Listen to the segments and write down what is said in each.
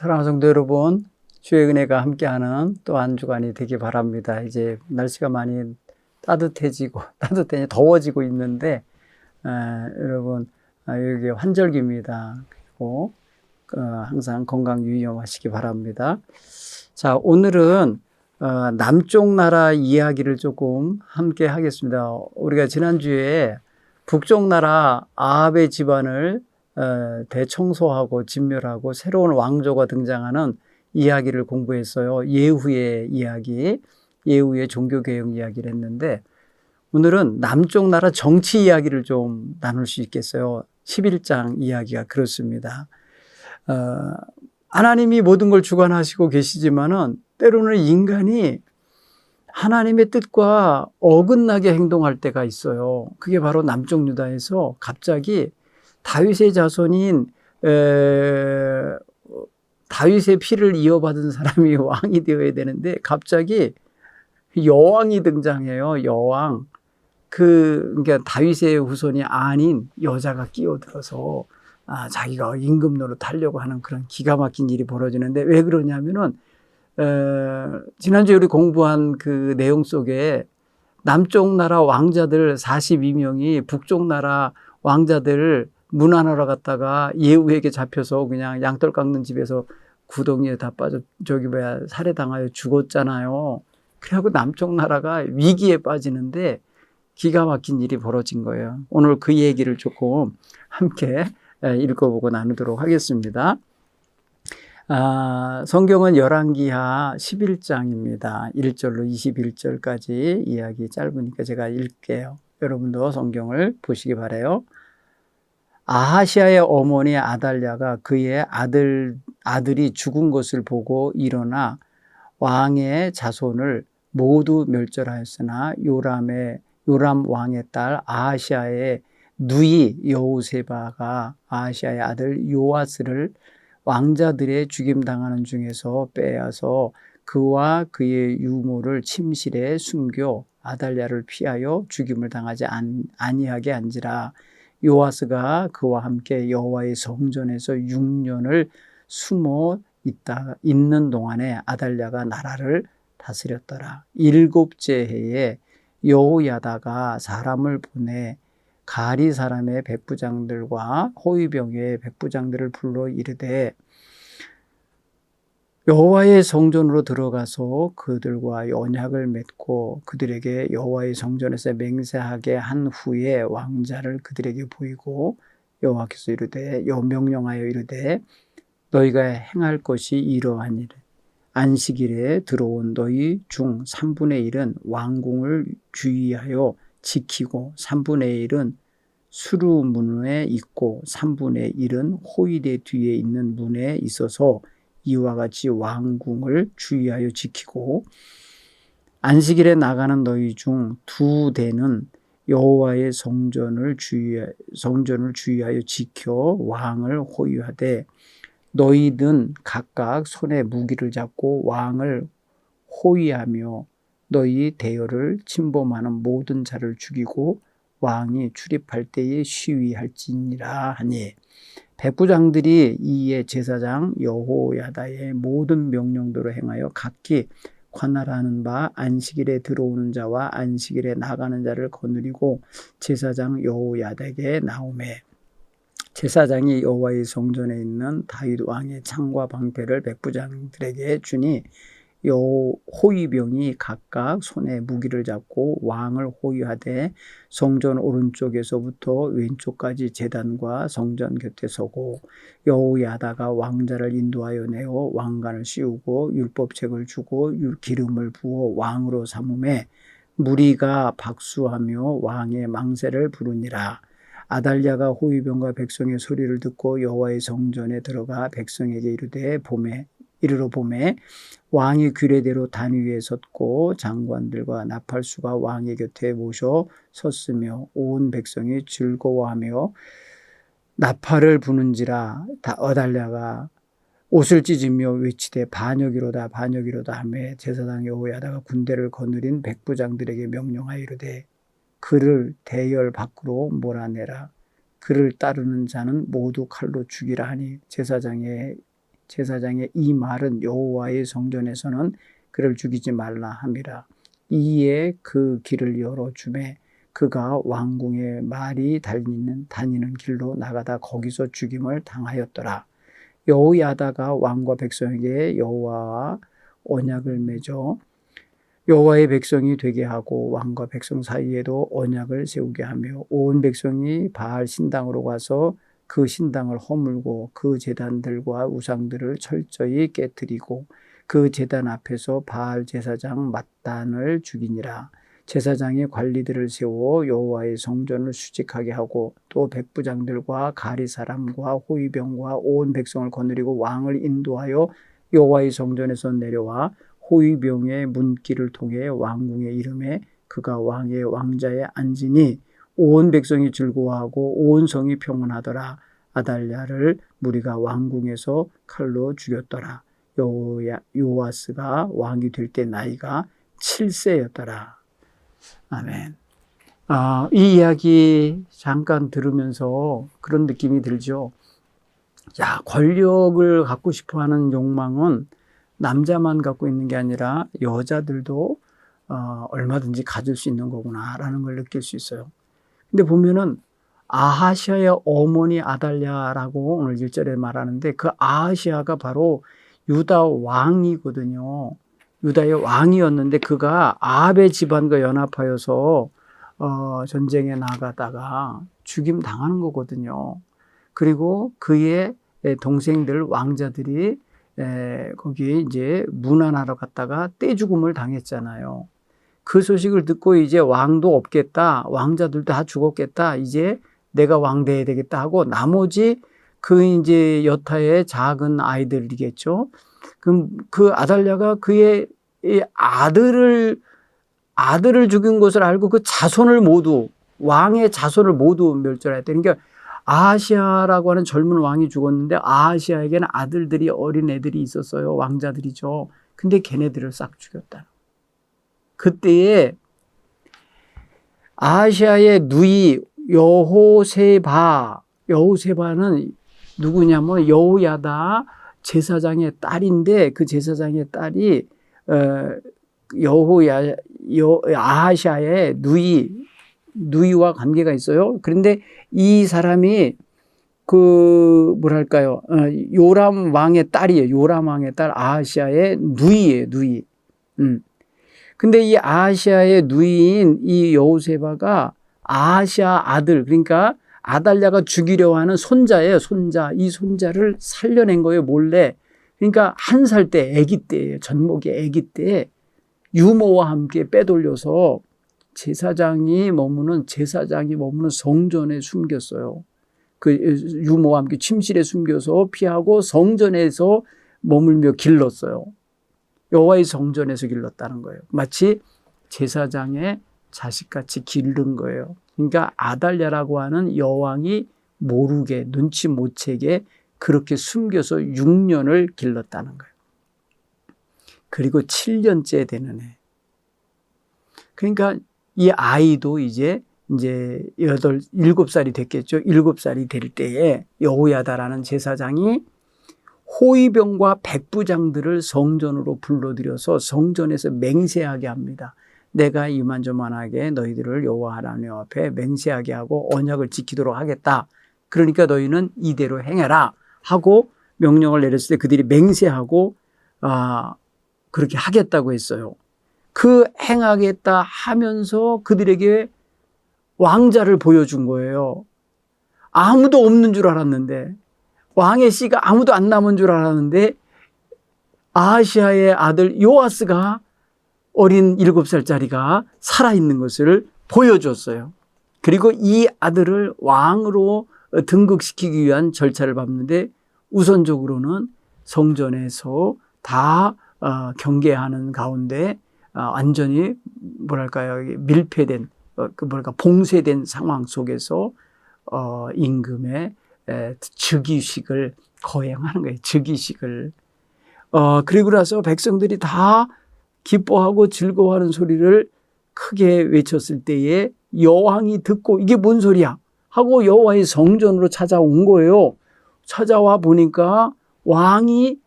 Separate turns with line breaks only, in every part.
사랑하는 성도 여러분, 주의 은혜가 함께하는 또 한 주간이 되기 바랍니다. 이제 날씨가 많이 더워지고 있는데, 여러분, 여기 환절기입니다. 그리고 항상 건강 유의하시기 바랍니다. 자, 오늘은 남쪽 나라 이야기를 조금 함께 하겠습니다. 우리가 지난주에 북쪽 나라 아합의 집안을 대청소하고 진멸하고 새로운 왕조가 등장하는 이야기를 공부했어요. 예후의 이야기, 예후의 종교개혁 이야기를 했는데, 오늘은 남쪽 나라 정치 이야기를 좀 나눌 수 있겠어요. 11장 이야기가 그렇습니다. 하나님이 모든 걸 주관하시고 계시지만은 때로는 인간이 하나님의 뜻과 어긋나게 행동할 때가 있어요. 그게 바로 남쪽 유다에서 갑자기 다윗의 자손인 다윗의 피를 이어받은 사람이 왕이 되어야 되는데 갑자기 여왕이 등장해요. 여왕. 그러니까 다윗의 후손이 아닌 여자가 끼어들어서 자기가 임금 노릇하려고 하는 그런 기가 막힌 일이 벌어지는데, 왜 그러냐면은 지난주에 우리 공부한 그 내용 속에 남쪽 나라 왕자들 42명이 북쪽 나라 왕자들을 문안하러 갔다가 예후에게 잡혀서 그냥 양털 깎는 집에서 구덩이에 다 빠져 살해당하여 죽었잖아요. 그래갖고 남쪽 나라가 위기에 빠지는데 기가 막힌 일이 벌어진 거예요. 오늘 그 얘기를 조금 함께 읽어보고 나누도록 하겠습니다. 성경은 열왕기하 11장입니다. 1절로 21절까지 이야기 짧으니까 제가 읽게요. 여러분도 성경을 보시기 바라요. 아하시아의 어머니 아달랴가 그의 아들이 죽은 것을 보고 일어나 왕의 자손을 모두 멸절하였으나 요람 왕의 딸 아하시아의 누이 여호세바가 아하시아의 아들 요아스를 왕자들의 죽임당하는 중에서 빼앗아 그와 그의 유모를 침실에 숨겨 아달랴를 피하여 죽임을 당하지 아니하게 한지라. 요아스가 그와 함께 여호와의 성전에서 6년을 숨어 있는 동안에 아달랴가 나라를 다스렸더라. 7째 해에 여호야다가 사람을 보내 가리 사람의 백부장들과 호위병의 백부장들을 불러 이르되 여호와의 성전으로 들어가서 그들과 언약을 맺고 그들에게 여호와의 성전에서 맹세하게 한 후에 왕자를 그들에게 보이고 여호와께서 명령하여 이르되 너희가 행할 것이 이러하니라. 안식일에 들어온 너희 중 3분의 1은 왕궁을 주의하여 지키고 3분의 1은 수루문에 있고 3분의 1은 호위대 뒤에 있는 문에 있어서 이와 같이 왕궁을 주의하여 지키고, 안식일에 나가는 너희 중 2대는 여호와의 성전을 주의하여 지켜 왕을 호위하되 너희는 각각 손에 무기를 잡고 왕을 호위하며 너희 대열을 침범하는 모든 자를 죽이고 왕이 출입할 때에 시위할지니라 하니, 백부장들이 이에 제사장 여호야다의 모든 명령대로 행하여 각기 관할하는 바 안식일에 들어오는 자와 안식일에 나가는 자를 거느리고 제사장 여호야다에게 나오매, 제사장이 여호와의 성전에 있는 다윗 왕의 창과 방패를 백부장들에게 주니 호위병이 각각 손에 무기를 잡고 왕을 호위하되 성전 오른쪽에서부터 왼쪽까지 제단과 성전 곁에 서고, 여호야다가 왕자를 인도하여 내어 왕관을 씌우고 율법책을 주고 기름을 부어 왕으로 삼음에 무리가 박수하며 왕의 망세를 부르니라. 아달랴가 호위병과 백성의 소리를 듣고 여호와의 성전에 들어가 백성에게 이르러 보매 왕이 규례대로 단 위에 섰고 장관들과 나팔수가 왕의 곁에 모셔 섰으며 온 백성이 즐거워하며 나팔을 부는지라. 아달랴가 옷을 찢으며 외치되 반역이로다 반역이로다 하며 제사장 여호야다가 군대를 거느린 백부장들에게 명령하여 이르되 그를 대열 밖으로 몰아내라. 그를 따르는 자는 모두 칼로 죽이라 하니, 제사장의 제사장의 이 말은 여호와의 성전에서는 그를 죽이지 말라 함이라. 이에 그 길을 열어주매 그가 왕궁의 말이 다니는 길로 나가다 거기서 죽임을 당하였더라. 여호야다가 왕과 백성에게 여호와와 언약을 맺어 여호와의 백성이 되게 하고 왕과 백성 사이에도 언약을 세우게 하며 온 백성이 바알 신당으로 가서 그 신당을 허물고 그 제단들과 우상들을 철저히 깨뜨리고 그 제단 앞에서 바알 제사장 맏단을 죽이니라. 제사장이 관리들을 세워 여호와의 성전을 수직하게 하고 또 백부장들과 가리 사람과 호위병과 온 백성을 거느리고 왕을 인도하여 여호와의 성전에서 내려와 호위병의 문길을 통해 왕궁에 이르매 그가 왕의 왕자에 앉으니 온 백성이 즐거워하고 온 성이 평온하더라. 아달랴를 무리가 왕궁에서 칼로 죽였더라. 요아스가 왕이 될 때 나이가 7세였더라. 아멘. 이 이야기 잠깐 들으면서 그런 느낌이 들죠. 야, 권력을 갖고 싶어하는 욕망은 남자만 갖고 있는 게 아니라 여자들도 얼마든지 가질 수 있는 거구나라는 걸 느낄 수 있어요. 근데 보면은 아하시아의 어머니 아달랴라고 오늘 1절에 말하는데 그 아하시아가 바로 유다 왕이거든요. 유다의 왕이었는데 그가 아합의 집안과 연합하여서 전쟁에 나가다가 죽임 당하는 거거든요. 그리고 그의 동생들 왕자들이 거기에 이제 문안하러 갔다가 떼죽음을 당했잖아요. 그 소식을 듣고 이제 왕도 없겠다, 왕자들도 다 죽었겠다, 이제 내가 왕 돼야 되겠다 하고 나머지 그 이제 여타의 작은 아이들이겠죠. 그럼 그 아달랴가 그의 아들을 죽인 것을 알고 그 자손을 모두 왕의 자손을 모두 멸절했다. 그러니까 아하시아라고 하는 젊은 왕이 죽었는데 아하시아에게는 아들들이 어린 애들이 있었어요. 왕자들이죠. 근데 걔네들을 싹 죽였다. 그때에 아하시아의 누이 여호세바는 누구냐면 여호야다 제사장의 딸인데 그 제사장의 딸이 아하시아의 누이와 관계가 있어요. 그런데 이 사람이 요람 왕의 딸이에요. 요람 왕의 딸 아하시아의 누이예요. 누이. 근데 이 아하시아의 누이인 이 여호세바가 아하시아 아들, 그러니까 아달랴가 죽이려 하는 손자예요. 이 손자를 살려낸 거예요. 몰래. 그러니까 1살 때, 아기 때예요. 전목이 아기 때 유모와 함께 빼돌려서 제사장이 머무는 성전에 숨겼어요. 그 유모와 함께 침실에 숨겨서 피하고 성전에서 머물며 길렀어요. 여호와의 성전에서 길렀다는 거예요. 마치 제사장의 자식같이 기른 거예요. 그러니까 아달랴라고 하는 여왕이 모르게 눈치 못 채게 그렇게 숨겨서 6년을 길렀다는 거예요. 그리고 7년째 되는 해. 그러니까 이 아이도 이제 7살이 됐겠죠. 7살이 될 때에 여호야다라는 제사장이 호위병과 백부장들을 성전으로 불러들여서 성전에서 맹세하게 합니다. 내가 이만저만하게 너희들을 여호와 하나님 앞에 맹세하게 하고 언약을 지키도록 하겠다. 그러니까 너희는 이대로 행해라 하고 명령을 내렸을 때 그들이 맹세하고 그렇게 하겠다고 했어요. 그 행하겠다 하면서 그들에게 왕자를 보여준 거예요. 아무도 없는 줄 알았는데, 왕의 씨가 아무도 안 남은 줄 알았는데 아하시아의 아들 요아스가 어린 7살짜리가 살아있는 것을 보여줬어요. 그리고 이 아들을 왕으로 등극시키기 위한 절차를 밟는데 우선적으로는 성전에서 다 경계하는 가운데 완전히 밀폐된 봉쇄된 상황 속에서 임금의 즉위식을 거행하는 거예요. 즉위식을. 그리고 나서 백성들이 다 기뻐하고 즐거워하는 소리를 크게 외쳤을 때에 여왕이 듣고 이게 뭔 소리야 하고 여호와의 성전으로 찾아온 거예요. 찾아와 보니까 왕이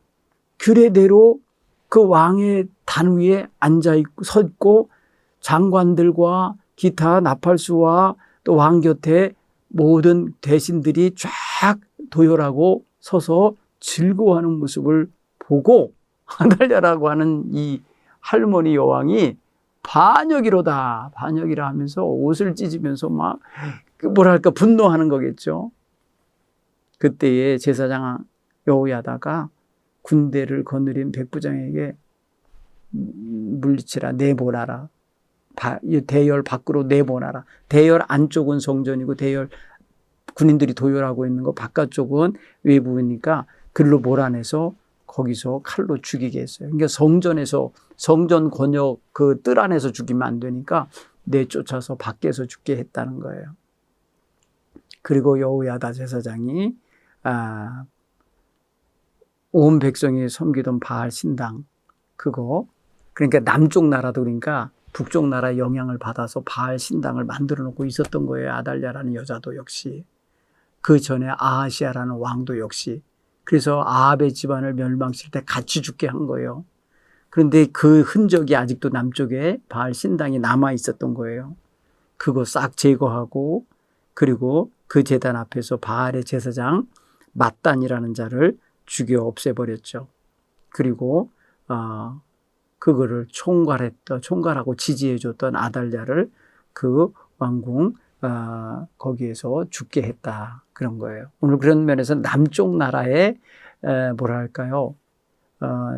규례대로 그 왕의 단 위에 서 있고 장관들과 기타 나팔수와 또 왕 곁에 모든 대신들이 쫙 도열하고 서서 즐거워하는 모습을 보고 아달랴라고 하는 이 할머니 여왕이 반역이로다, 반역이라 하면서 옷을 찢으면서 막 뭐랄까 분노하는 거겠죠. 그때에 제사장 여호야다가 군대를 거느린 백부장에게 물리치라, 내보내라, 대열 밖으로 내보내라. 대열 안쪽은 성전이고 대열 군인들이 도열하고 있는 거 바깥쪽은 외부니까 글로 몰아내서 거기서 칼로 죽이게 했어요. 그러니까 성전 권역 그 뜰 안에서 죽이면 안 되니까 내쫓아서 밖에서 죽게 했다는 거예요. 그리고 여호야다 제사장이 온 백성이 섬기던 바알 신당 그거 그러니까 남쪽 나라도 그러니까 북쪽 나라 영향을 받아서 바알 신당을 만들어 놓고 있었던 거예요. 아달랴라는 여자도 역시. 그 전에 아하시아라는 왕도 역시. 그래서 아합의 집안을 멸망시킬 때 같이 죽게 한 거예요. 그런데 그 흔적이 아직도 남쪽에 바알 신당이 남아 있었던 거예요. 그거 싹 제거하고 그리고 그 제단 앞에서 바알의 제사장 mat단이라는 자를 죽여 없애버렸죠. 그리고 그거를 총괄하고 지지해줬던 아달랴를 그 왕궁 거기에서 죽게 했다. 그런 거예요. 오늘 그런 면에서 남쪽 나라의 뭐랄까요?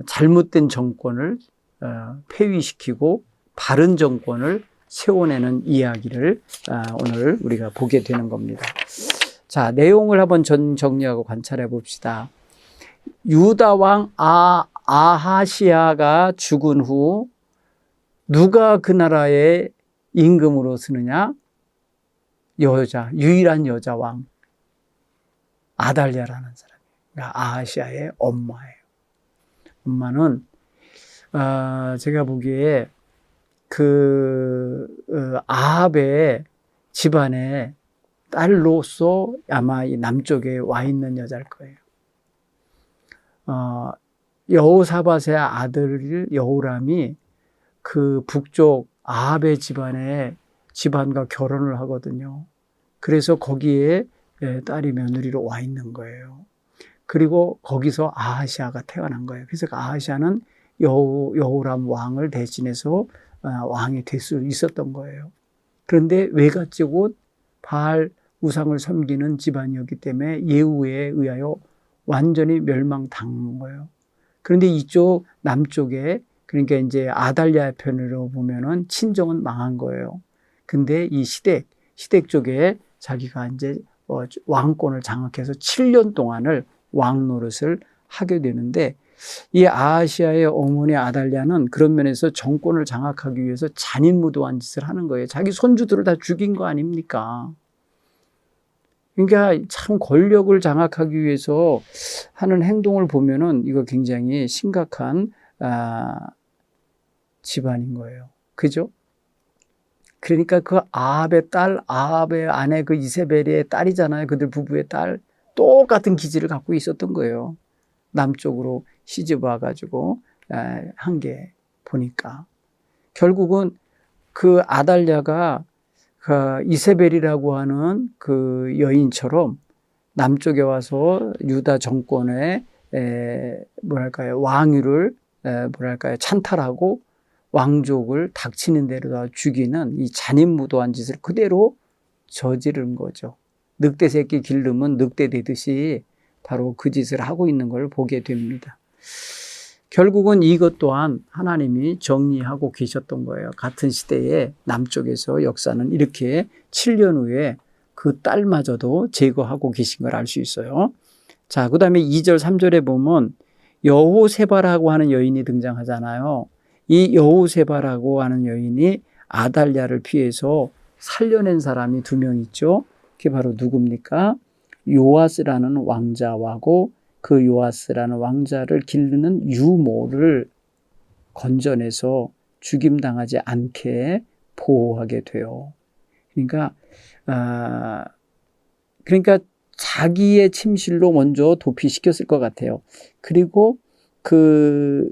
잘못된 정권을 폐위시키고 바른 정권을 세워내는 이야기를 오늘 우리가 보게 되는 겁니다. 자, 내용을 한번 정리하고 관찰해 봅시다. 유다 왕 아하시아가 죽은 후 누가 그 나라의 임금으로 서느냐? 유일한 여자 왕 아달랴라는 사람이에요. 그러니까 아하시아의 엄마예요. 엄마는 제가 보기에 아합의 집안의 딸로서 아마 이 남쪽에 와 있는 여자일 거예요. 여호사밧의 아들 여호람이 그 북쪽 아합의 집안과 결혼을 하거든요. 그래서 거기에 딸이 며느리로 와 있는 거예요. 그리고 거기서 아하시아가 태어난 거예요. 그래서 아하시아는 여호람 왕을 대신해서 왕이 될 수 있었던 거예요. 그런데 외갓집은 바알 우상을 섬기는 집안이었기 때문에 예후에 의하여 완전히 멸망당한 거예요. 그런데 이쪽 남쪽에 그러니까 이제 아달랴 편으로 보면은 친정은 망한 거예요. 근데 이 시댁 쪽에 자기가 이제 왕권을 장악해서 7년 동안을 왕 노릇을 하게 되는데 이 아하시아의 어머니 아달랴는 그런 면에서 정권을 장악하기 위해서 잔인무도한 짓을 하는 거예요. 자기 손주들을 다 죽인 거 아닙니까? 그러니까 참 권력을 장악하기 위해서 하는 행동을 보면은 이거 굉장히 심각한 집안인 거예요. 그죠? 그러니까 그 아합의 아내 그 이세벨의 딸이잖아요. 그들 부부의 딸. 똑같은 기질을 갖고 있었던 거예요. 남쪽으로 시집 와가지고 한 게 보니까. 결국은 그 아달랴가 그 이세벨이라고 하는 그 여인처럼 남쪽에 와서 유다 정권의 뭐랄까요 왕위를 찬탈하고 왕족을 닥치는 대로 다 죽이는 이 잔인무도한 짓을 그대로 저지른 거죠. 늑대 새끼 기르면 늑대 되듯이 바로 그 짓을 하고 있는 걸 보게 됩니다. 결국은 이것 또한 하나님이 정리하고 계셨던 거예요. 같은 시대에 남쪽에서 역사는 이렇게 7년 후에 그 딸마저도 제거하고 계신 걸 알 수 있어요. 자, 그 다음에 2절, 3절에 보면 여호세바라고 하는 여인이 등장하잖아요. 이 여호세바라고 하는 여인이 아달랴를 피해서 살려낸 사람이 2명 있죠. 그게 바로 누굽니까? 요아스라는 왕자하고 그 요아스라는 왕자를 기르는 유모를 건져내서 죽임당하지 않게 보호하게 돼요. 그러니까 자기의 침실로 먼저 도피시켰을 것 같아요. 그리고 그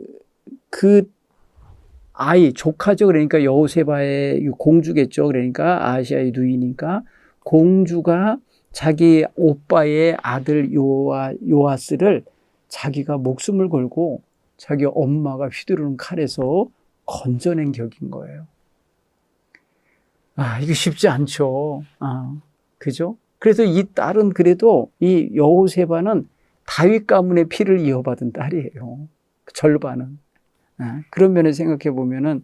아이, 조카죠. 그러니까 여호세바의 공주겠죠. 그러니까 아시아의 누이니까 공주가 자기 오빠의 아들 요아스를 자기가 목숨을 걸고 자기 엄마가 휘두르는 칼에서 건져낸 격인 거예요. 이거 쉽지 않죠. 그죠? 그래서 이 딸은 그래도 이 여호세바는 다윗 가문의 피를 이어받은 딸이에요. 절반은. 그런 면에 생각해 보면은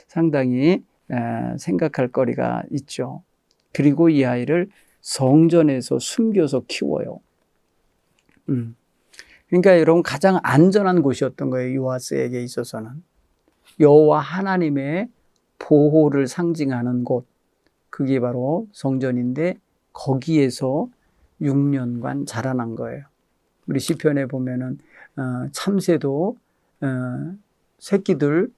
상당히 생각할 거리가 있죠. 그리고 이 아이를 성전에서 숨겨서 키워요. 그러니까 여러분 가장 안전한 곳이었던 거예요. 요아스에게 있어서는. 여호와 하나님의 보호를 상징하는 곳. 그게 바로 성전인데 거기에서 6년간 자라난 거예요. 우리 시편에 보면은 참새도 새끼들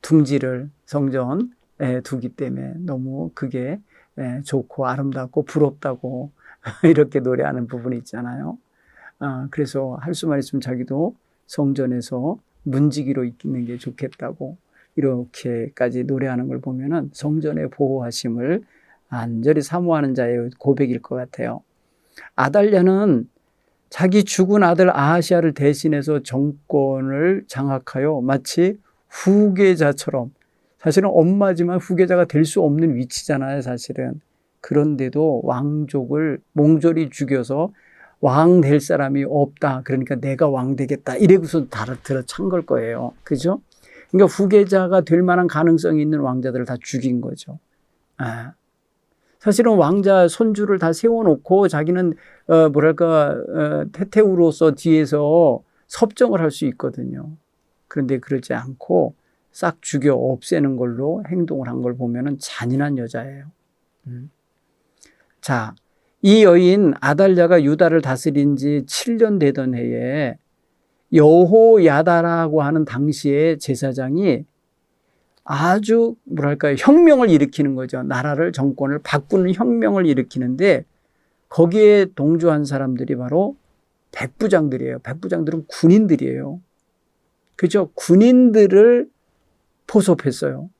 둥지를 성전에 두기 때문에 너무 그게 좋고 아름답고 부럽다고 이렇게 노래하는 부분이 있잖아요. 그래서 할 수만 있으면 자기도 성전에서 문지기로 있는 게 좋겠다고 이렇게까지 노래하는 걸 보면은 성전의 보호하심을 간절히 사모하는 자의 고백일 것 같아요. 아달랴는 자기 죽은 아들 아하시아를 대신해서 정권을 장악하여 마치 후계자처럼, 사실은 엄마지만 후계자가 될 수 없는 위치잖아요, 사실은. 그런데도 왕족을 몽졸이 죽여서 왕 될 사람이 없다. 그러니까 내가 왕 되겠다. 이래고서 들어찬 걸 거예요. 그죠? 그러니까 후계자가 될 만한 가능성이 있는 왕자들을 다 죽인 거죠. 사실은 왕자 손주를 다 세워놓고 자기는 태태우로서 뒤에서 섭정을 할 수 있거든요. 그런데 그러지 않고 싹 죽여 없애는 걸로 행동을 한 걸 보면은 잔인한 여자예요. 자, 이 여인 아달랴가 유다를 다스린 지 7년 되던 해에 여호야다라고 하는 당시의 제사장이 아주 혁명을 일으키는 거죠. 나라를, 정권을 바꾸는 혁명을 일으키는데 거기에 동조한 사람들이 바로 백부장들이에요. 백부장들은 군인들이에요. 그죠? 군인들을 포섭했어요.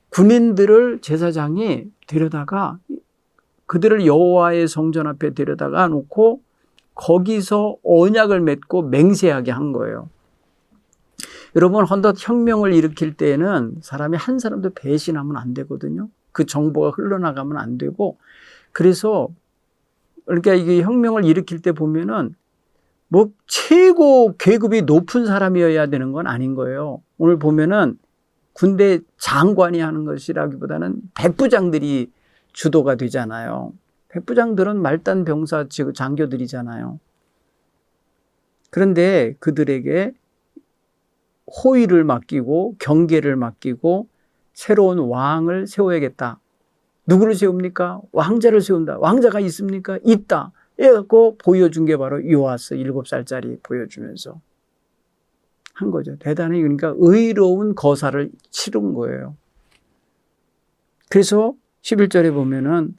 군인들을 제사장이 데려다가 그들을 여호와의 성전 앞에 데려다가 놓고 거기서 언약을 맺고 맹세하게 한 거예요. 여러분, 헌덧 혁명을 일으킬 때에는 사람이 한 사람도 배신하면 안 되거든요. 그 정보가 흘러나가면 안 되고, 그래서 그러니까 이게 혁명을 일으킬 때 보면은 뭐 최고 계급이 높은 사람이어야 되는 건 아닌 거예요. 오늘 보면은 군대 장관이 하는 것이라기보다는 백부장들이 주도가 되잖아요. 백부장들은 말단 병사 장교들이잖아요. 그런데 그들에게 호위를 맡기고 경계를 맡기고 새로운 왕을 세워야겠다. 누구를 세웁니까? 왕자를 세운다. 왕자가 있습니까? 있다. 이래갖고 보여준 게 바로 요아스 7살짜리 보여주면서 한 거죠. 대단히 그러니까 의로운 거사를 치른 거예요. 그래서 11절에 보면은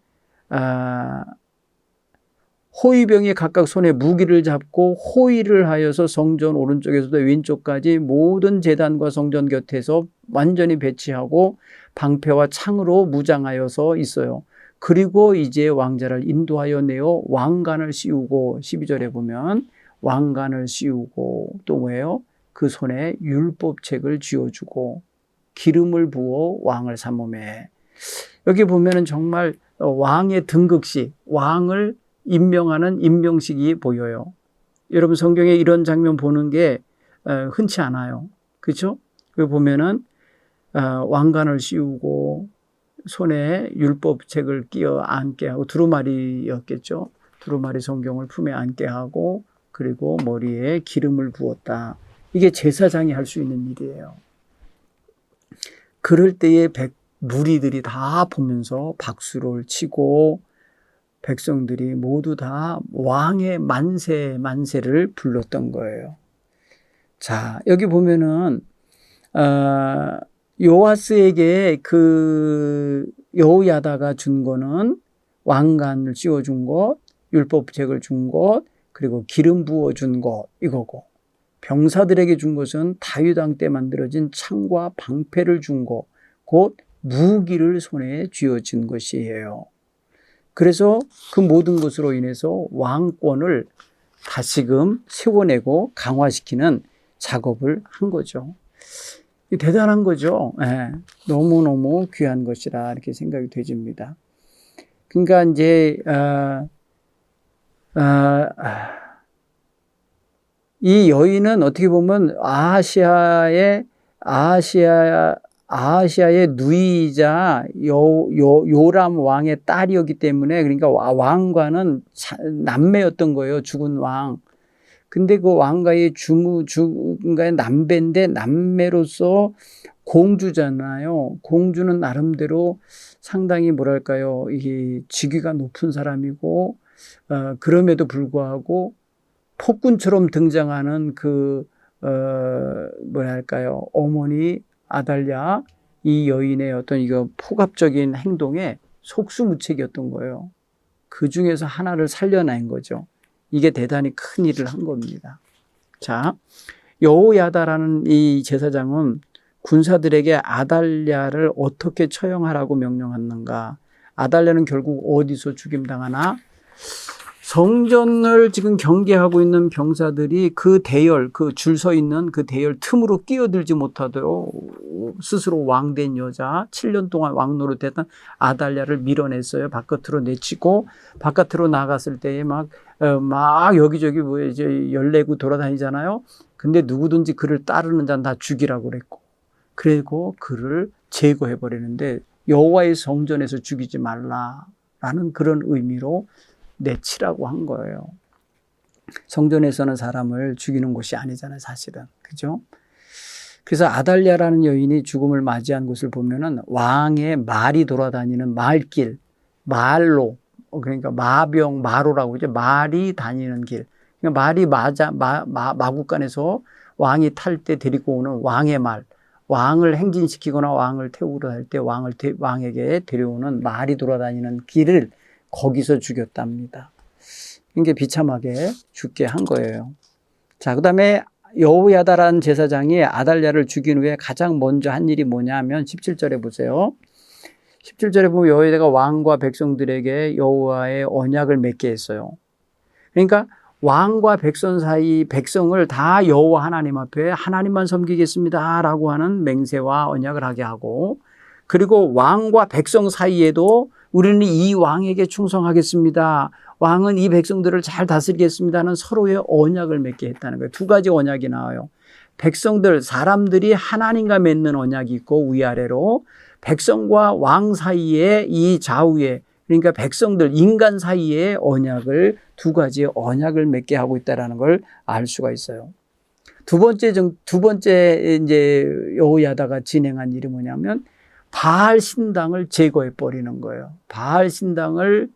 호위병이 각각 손에 무기를 잡고 호위를 하여서 성전 오른쪽에서도 왼쪽까지 모든 제단과 성전 곁에서 완전히 배치하고 방패와 창으로 무장하여서 있어요. 그리고 이제 왕자를 인도하여 내어 왕관을 씌우고 12절에 보면 왕관을 씌우고 또 뭐예요? 그 손에 율법책을 쥐어주고 기름을 부어 왕을 삼으매. 여기 보면은 정말 왕의 등극식, 왕을 임명하는 임명식이 보여요. 여러분 성경에 이런 장면 보는 게 흔치 않아요. 그렇죠? 여기 보면은 왕관을 씌우고 손에 율법책을 끼어 앉게 하고 두루마리였겠죠. 두루마리 성경을 품에 앉게 하고 그리고 머리에 기름을 부었다. 이게 제사장이 할 수 있는 일이에요. 그럴 때에 무리들이 다 보면서 박수를 치고 백성들이 모두 다 왕의 만세를 불렀던 거예요. 자, 여기 보면은 요아스에게 그 여호야다가 준 거는 왕관을 씌워준 것, 율법책을 준 것, 그리고 기름 부어준 것 이거고, 병사들에게 준 것은 다윗 왕 때 만들어진 창과 방패를 준 것, 곧 무기를 손에 쥐어진 것이에요. 그래서 그 모든 것으로 인해서 왕권을 다시금 세워내고 강화시키는 작업을 한 거죠. 대단한 거죠. 네. 너무너무 귀한 것이라 이렇게 생각이 되집니다. 그러니까 이제 이 여인은 어떻게 보면 아하시아의 누이이자 요람 왕의 딸이었기 때문에, 그러니까 왕과는 남매였던 거예요. 죽은 왕. 근데 그 왕과의 그러니까 남배인데 남매로서 공주잖아요. 공주는 나름대로 상당히 뭐랄까요, 이게 직위가 높은 사람이고, 그럼에도 불구하고 폭군처럼 등장하는 뭐랄까요, 어머니 아달랴, 이 여인의 어떤 이거 폭압적인 행동에 속수무책이었던 거예요. 그 중에서 하나를 살려낸 거죠. 이게 대단히 큰 일을 한 겁니다. 자, 여호야다라는 이 제사장은 군사들에게 아달랴를 어떻게 처형하라고 명령했는가? 아달랴는 결국 어디서 죽임당하나? 성전을 지금 경계하고 있는 병사들이 그 대열, 그 줄 서 있는 그 대열 틈으로 끼어들지 못하도록 스스로 왕된 여자, 7년 동안 왕 노릇했던 아달랴를 밀어냈어요. 바깥으로 내치고, 바깥으로 나갔을 때에 막 여기저기 이제 열내고 돌아다니잖아요. 근데 누구든지 그를 따르는 자는 다 죽이라고 그랬고, 그리고 그를 제거해버리는데 여호와의 성전에서 죽이지 말라라는 그런 의미로 내치라고 한 거예요. 성전에서는 사람을 죽이는 곳이 아니잖아요, 사실은. 그죠? 그래서 아달랴라는 여인이 죽음을 맞이한 곳을 보면은 왕의 말이 돌아다니는 말길, 말로, 그러니까 마로라고 그러죠. 말이 다니는 길. 그러니까 말이 마국간에서 왕이 탈 때 데리고 오는 왕의 말, 왕을 행진시키거나 왕을 태우러 할 때 왕에게 데려오는 말이 돌아다니는 길을 거기서 죽였답니다. 이게 비참하게 죽게 한 거예요. 자, 그 다음에 여호야다라는 제사장이 아달랴를 죽인 후에 가장 먼저 한 일이 뭐냐면 17절에 보세요. 17절에 보면 여호야다가 왕과 백성들에게 여호와의 언약을 맺게 했어요. 그러니까 왕과 백성 사이 백성을 다 여호와 하나님 앞에 하나님만 섬기겠습니다 라고 하는 맹세와 언약을 하게 하고, 그리고 왕과 백성 사이에도 우리는 이 왕에게 충성하겠습니다, 왕은 이 백성들을 잘 다스리겠습니다 하는 서로의 언약을 맺게 했다는 거예요. 두 가지 언약이 나와요. 백성들, 사람들이 하나님과 맺는 언약이 있고, 위아래로 백성과 왕 사이에 이 좌우에, 그러니까 백성들, 인간 사이에 언약을, 두 가지의 언약을 맺게 하고 있다는 걸 알 수가 있어요. 두 번째 이제 여호야다가 진행한 일이 뭐냐면 바알 신당을 제거해 버리는 거예요. 바알 신당을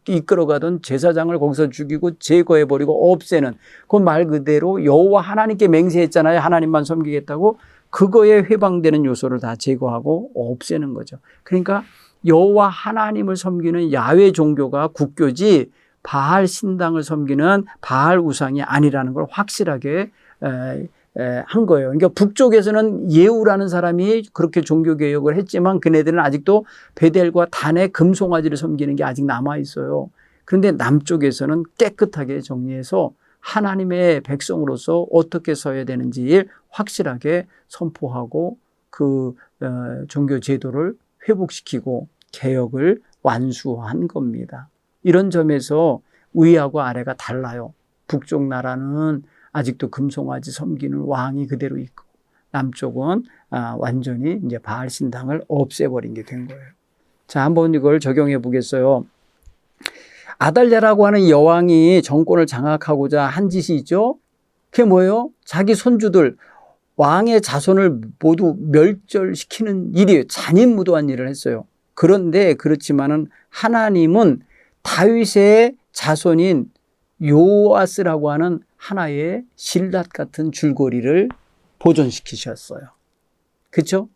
이끌어가던 제사장을 거기서 죽이고 제거해 버리고 없애는, 그 말 그대로 여호와 하나님께 맹세했잖아요. 하나님만 섬기겠다고. 그거에 해방되는 요소를 다 제거하고 없애는 거죠. 그러니까 여호와 하나님을 섬기는 야훼 종교가 국교지 바알 신당을 섬기는 바알 우상이 아니라는 걸 확실하게 한 거예요. 그러니까 북쪽에서는 예후라는 사람이 그렇게 종교개혁을 했지만 그네들은 아직도 베델과 단의 금송아지를 섬기는 게 아직 남아있어요. 그런데 남쪽에서는 깨끗하게 정리해서 하나님의 백성으로서 어떻게 서야 되는지 확실하게 선포하고 그 종교 제도를 회복시키고 개혁을 완수한 겁니다. 이런 점에서 위하고 아래가 달라요. 북쪽 나라는 아직도 금송아지 섬기는 왕이 그대로 있고, 남쪽은 완전히 이제 바알 신당을 없애버린 게 된 거예요. 자, 한번 이걸 적용해 보겠어요. 아달랴라고 하는 여왕이 정권을 장악하고자 한 짓이 있죠. 그게 뭐예요? 자기 손주들, 왕의 자손을 모두 멸절시키는 일이에요. 잔인무도한 일을 했어요. 그런데 그렇지만은 하나님은 다윗의 자손인 요아스라고 하는 하나의 실낫 같은 줄거리를 보존시키셨어요. 그렇죠?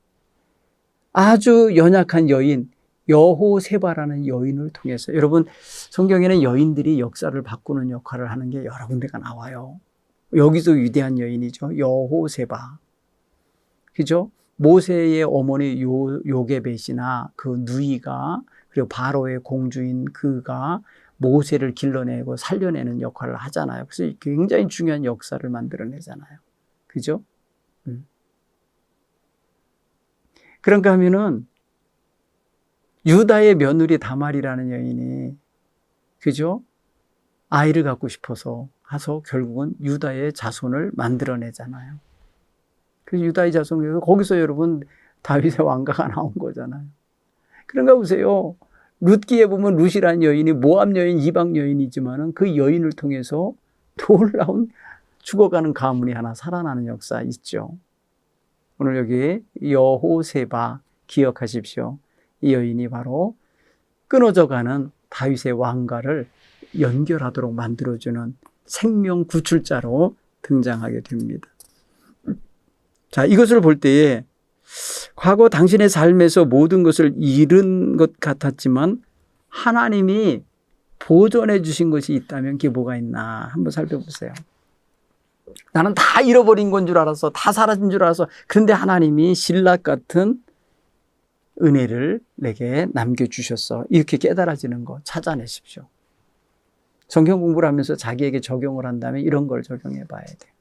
아주 연약한 여인 여호세바라는 여인을 통해서, 여러분 성경에는 여인들이 역사를 바꾸는 역할을 하는 게 여러 군데가 나와요. 여기서 위대한 여인이죠. 여호세바. 그죠? 모세의 어머니 요게벳이나 그 누이가, 그리고 바로의 공주인 그가 모세를 길러내고 살려내는 역할을 하잖아요. 그래서 굉장히 중요한 역사를 만들어내잖아요. 그죠? 그런가 하면은 유다의 며느리 다말이라는 여인이, 그죠? 아이를 갖고 싶어서 해서 결국은 유다의 자손을 만들어내잖아요. 그래서 유다의 자손에서 거기서 여러분 다윗의 왕가가 나온 거잖아요. 그런가 보세요. 룻기에 보면 룻이라는 여인이 모압 여인, 이방 여인이지만은 그 여인을 통해서 놀라운 죽어가는 가문이 하나 살아나는 역사 있죠. 오늘 여기 여호세바 기억하십시오. 이 여인이 바로 끊어져가는 다윗의 왕가를 연결하도록 만들어주는 생명 구출자로 등장하게 됩니다. 자, 이것을 볼 때에 과거 당신의 삶에서 모든 것을 잃은 것 같았지만 하나님이 보존해 주신 것이 있다면 그게 뭐가 있나 한번 살펴보세요. 나는 다 잃어버린 건 줄 알았어. 다 사라진 줄 알았어. 그런데 하나님이 신락 같은 은혜를 내게 남겨주셨어. 이렇게 깨달아지는 거 찾아내십시오. 성경 공부를 하면서 자기에게 적용을 한다면 이런 걸 적용해 봐야 돼요.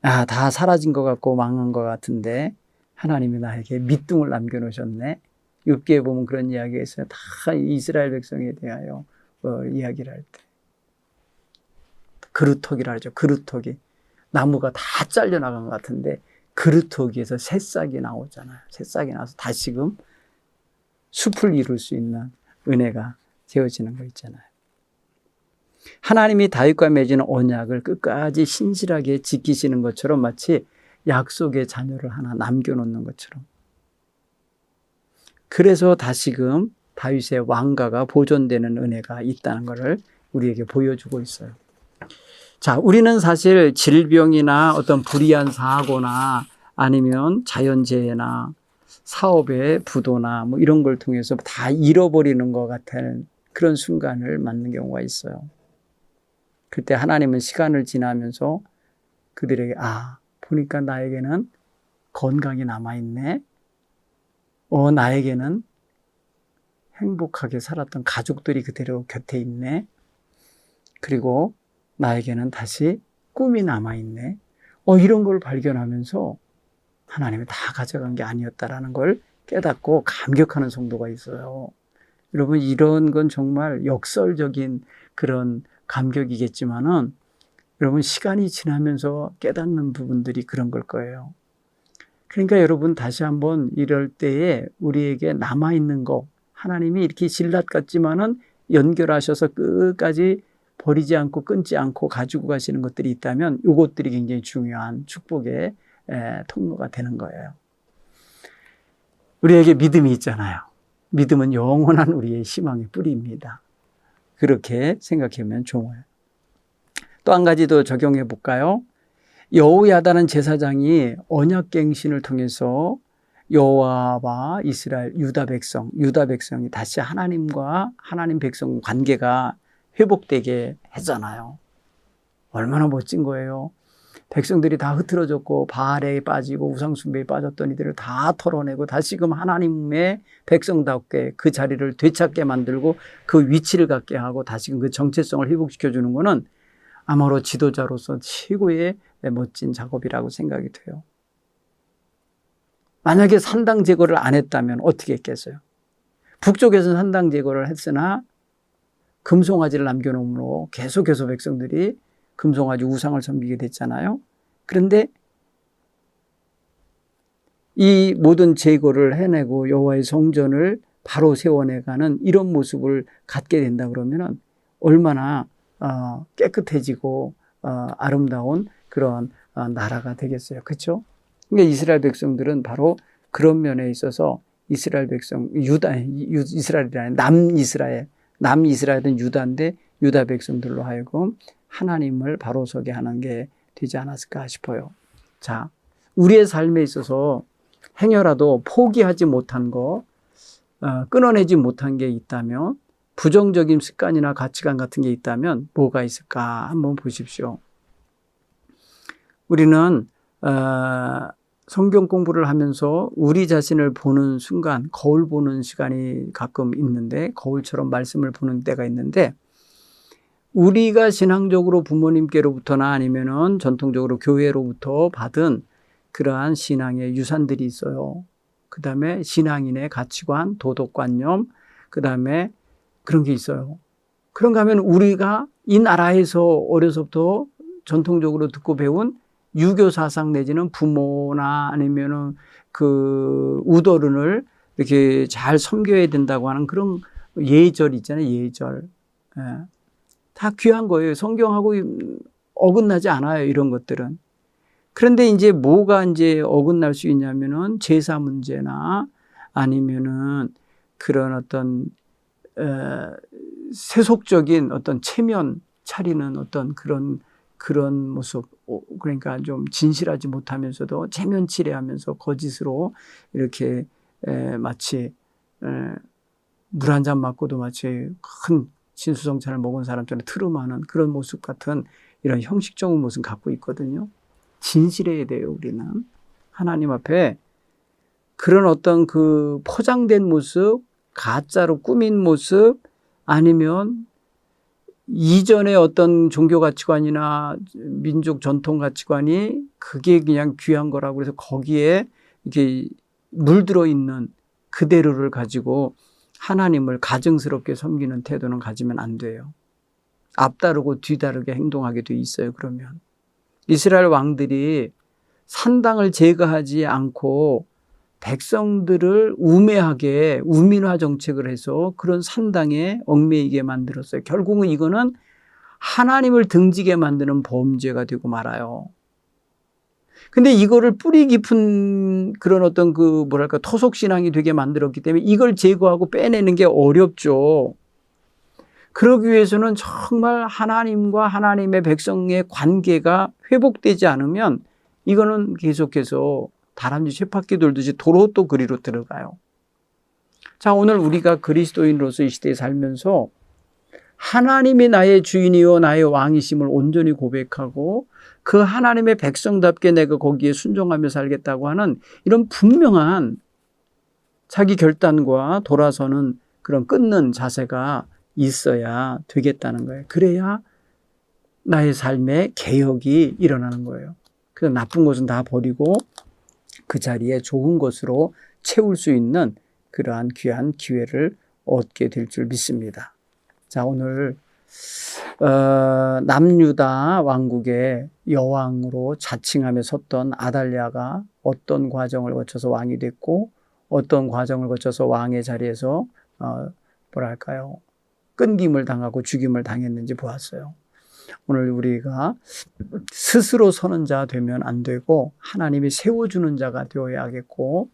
아, 다 사라진 것 같고 망한 것 같은데 하나님이 나에게 밑둥을 남겨놓으셨네. 욥기에 보면 그런 이야기가 있어요. 다 이스라엘 백성에 대하여 이야기를 할 때. 그루터기라 하죠. 그루터기. 나무가 다 잘려나간 것 같은데 그루터기에서 새싹이 나오잖아요. 새싹이 나와서 다시금 숲을 이룰 수 있는 은혜가 되어지는 거 있잖아요. 하나님이 다윗과 맺은 언약을 끝까지 신실하게 지키시는 것처럼 마치 약속의 자녀를 하나 남겨놓는 것처럼. 그래서 다시금 다윗의 왕가가 보존되는 은혜가 있다는 것을 우리에게 보여주고 있어요. 자, 우리는 사실 질병이나 어떤 불의한 사고나 아니면 자연재해나 사업의 부도나 뭐 이런 걸 통해서 다 잃어버리는 것 같은 그런 순간을 맞는 경우가 있어요. 그때 하나님은 시간을 지나면서 그들에게 보니까 나에게는 건강이 남아있네. 나에게는 행복하게 살았던 가족들이 그대로 곁에 있네. 그리고 나에게는 다시 꿈이 남아있네. 이런 걸 발견하면서 하나님이 다 가져간 게 아니었다라는 걸 깨닫고 감격하는 성도가 있어요. 여러분, 이런 건 정말 역설적인 그런 감격이겠지만은 여러분, 시간이 지나면서 깨닫는 부분들이 그런 걸 거예요. 그러니까 여러분, 다시 한번 이럴 때에 우리에게 남아있는 거, 하나님이 이렇게 신라 같지만은 연결하셔서 끝까지 버리지 않고 끊지 않고 가지고 가시는 것들이 있다면 이것들이 굉장히 중요한 축복의 통로가 되는 거예요. 우리에게 믿음이 있잖아요. 믿음은 영원한 우리의 희망의 뿌리입니다. 그렇게 생각하면 좋아요. 또 한 가지 더 적용해 볼까요? 여호야다는 제사장이 언약갱신을 통해서 여호와와 이스라엘 유다 백성이 다시 하나님과 하나님 백성 관계가 회복되게 했잖아요. 얼마나 멋진 거예요. 백성들이 다 흐트러졌고 바알에 빠지고 우상숭배에 빠졌던 이들을 다 털어내고 다시금 하나님의 백성답게 그 자리를 되찾게 만들고 그 위치를 갖게 하고 다시금 그 정체성을 회복시켜주는 것은 아마도 지도자로서 최고의 멋진 작업이라고 생각이 돼요. 만약에 산당 제거를 안 했다면 어떻게 했겠어요? 북쪽에서는 산당 제거를 했으나 금송아지를 남겨놓음으로 계속 백성들이 금송아지 우상을 섬기게 됐잖아요. 그런데 이 모든 제거를 해내고 여호와의 성전을 바로 세워내가는 이런 모습을 갖게 된다 그러면은 얼마나 깨끗해지고 아름다운 그런 나라가 되겠어요. 그렇죠? 그러니까 이스라엘 백성들은 바로 그런 면에 있어서 이스라엘 백성, 이스라엘이라는 남이스라엘은 유다인데 유다 백성들로 하여금 하나님을 바로 서게 하는 게 되지 않았을까 싶어요. 자, 우리의 삶에 있어서 행여라도 포기하지 못한 거, 끊어내지 못한 게 있다면, 부정적인 습관이나 가치관 같은 게 있다면 뭐가 있을까 한번 보십시오. 우리는 성경 공부를 하면서 우리 자신을 보는 순간, 거울 보는 시간이 가끔 있는데, 거울처럼 말씀을 보는 때가 있는데, 우리가 신앙적으로 부모님께로부터나 아니면은 전통적으로 교회로부터 받은 그러한 신앙의 유산들이 있어요. 그 다음에 신앙인의 가치관, 도덕관념, 그 다음에 그런 게 있어요. 그런가 하면 우리가 이 나라에서 어려서부터 전통적으로 듣고 배운 유교 사상 내지는 부모나 아니면은 그 우더른을 이렇게 잘 섬겨야 된다고 하는 그런 예절 있잖아요. 예절. 예. 다 귀한 거예요. 성경하고 어긋나지 않아요. 이런 것들은. 그런데 이제 뭐가 이제 어긋날 수 있냐면은 제사 문제나 아니면은 그런 어떤 세속적인 어떤 체면 차리는 어떤 그런 모습, 그러니까 좀 진실하지 못하면서도 체면치레하면서 거짓으로 이렇게 마치 물 한 잔 맞고도 마치 큰 진수성찬을 먹은 사람처럼 트름하는 그런 모습 같은 이런 형식적인 모습을 갖고 있거든요. 진실해야 돼요, 우리는. 하나님 앞에 그런 어떤 그 포장된 모습, 가짜로 꾸민 모습, 아니면 이전의 어떤 종교 가치관이나 민족 전통 가치관이 그게 그냥 귀한 거라고 해서 거기에 이렇게 물들어 있는 그대로를 가지고 하나님을 가증스럽게 섬기는 태도는 가지면 안 돼요. 앞다르고 뒤다르게 행동하게 돼 있어요. 그러면 이스라엘 왕들이 산당을 제거하지 않고 백성들을 우매하게 우민화 정책을 해서 그런 산당에 얽매이게 만들었어요. 결국은 이거는 하나님을 등지게 만드는 범죄가 되고 말아요. 근데 이거를 뿌리 깊은 그런 어떤 그 뭐랄까 토속신앙이 되게 만들었기 때문에 이걸 제거하고 빼내는 게 어렵죠. 그러기 위해서는 정말 하나님과 하나님의 백성의 관계가 회복되지 않으면 이거는 계속해서 다람쥐 쳇바퀴 돌듯이 도로 또 그리로 들어가요. 자, 오늘 우리가 그리스도인으로서 이 시대에 살면서 하나님이 나의 주인이요 나의 왕이심을 온전히 고백하고 그 하나님의 백성답게 내가 거기에 순종하며 살겠다고 하는 이런 분명한 자기 결단과 돌아서는 그런 끊는 자세가 있어야 되겠다는 거예요. 그래야 나의 삶에 개혁이 일어나는 거예요. 그래서 나쁜 것은 다 버리고 그 자리에 좋은 것으로 채울 수 있는 그러한 귀한 기회를 얻게 될 줄 믿습니다. 자, 오늘 남유다 왕국의 여왕으로 자칭하며 섰던 아달랴가 어떤 과정을 거쳐서 왕이 됐고 어떤 과정을 거쳐서 왕의 자리에서 뭐랄까요, 끊김을 당하고 죽임을 당했는지 보았어요. 오늘 우리가 스스로 서는 자 되면 안 되고 하나님이 세워주는 자가 되어야겠고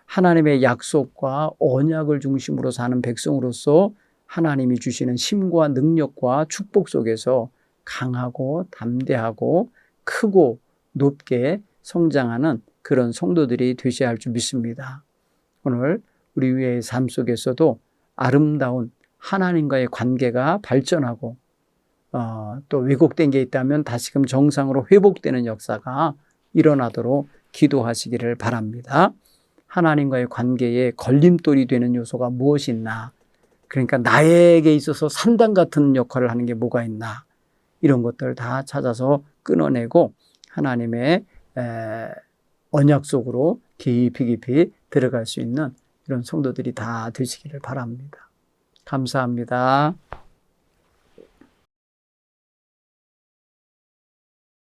하나님의 약속과 언약을 중심으로 사는 백성으로서 하나님이 주시는 힘과 능력과 축복 속에서 강하고 담대하고 크고 높게 성장하는 그런 성도들이 되셔야 할 줄 믿습니다. 오늘 우리 위의 삶 속에서도 아름다운 하나님과의 관계가 발전하고 또 왜곡된 게 있다면 다시금 정상으로 회복되는 역사가 일어나도록 기도하시기를 바랍니다. 하나님과의 관계에 걸림돌이 되는 요소가 무엇이 있나? 그러니까 나에게 있어서 산당 같은 역할을 하는 게 뭐가 있나? 이런 것들을 다 찾아서 끊어내고 하나님의 언약 속으로 깊이 들어갈 수 있는 이런 성도들이 다 되시기를 바랍니다. 감사합니다.